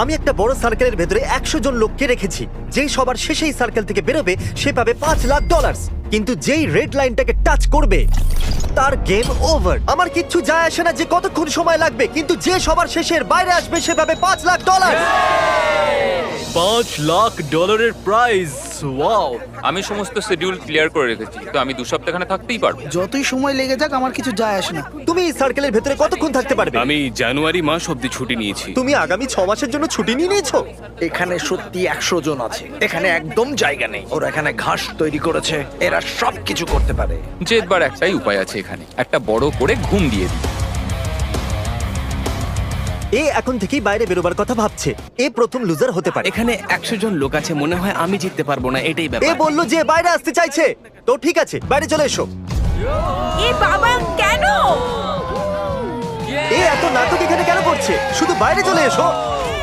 আমি একটা বড় সার্কেলের ভেতরে 100 জন লোককে রেখেছি। যেই সবার শেষে এই সার্কেল থেকে বেরোবে সে পাবে $5,00,000। কিন্তু যেই রেড লাইনটাকে টাচ করবে তার গেম ওভার। আমার কিচ্ছু যায় আসে না যে কতক্ষণ সময় লাগবে, কিন্তু যে সবার শেষের বাইরে আসবে সে পাবে $5,00,000। $5,00,000 প্রাইজ। ওয়াও! আমি সমস্ত শিডিউল ক্লিয়ার করে রেখেছি, তো আমি 2 সপ্তাহ এখানে থাকতেই পারবো। যতই সময় লেগে যাক আমার কিছু যায় আসে না। তুমি এই সার্কেলের ভেতরে কতক্ষণ থাকতে পারবে? আমি জানুয়ারি মাস অব্দি ছুটি নিয়েছি। তুমি আগামী 6 মাসের জন্য ছুটি নিয়ে নিয়েছো? এখানে সত্যি 100 জন আছে। এখানে একদম জায়গা নেই। ওরা এখানে ঘাস তৈরি করেছে। এরা সব কিছু করতে পারে। জেতবার একটাই উপায় আছে এখানে, একটা বড় করে ঘুম দিয়ে দিই। এ এখন থেকেই বাইরে বেরোবার কথা ভাবছে। এ প্রথম লুজার হতে পারে। এখানে 100 জন লোক আছে, মনে হয় আমি জিততে পারবো না, এটাই এ ব্যাপার। বললো যে বাইরে আসতে চাইছে, তো ঠিক আছে বাইরে চলে এসো। এ বাবা, কেন? এ এত নাটক এখানে কেন করছে? শুধু বাইরে চলে এসো।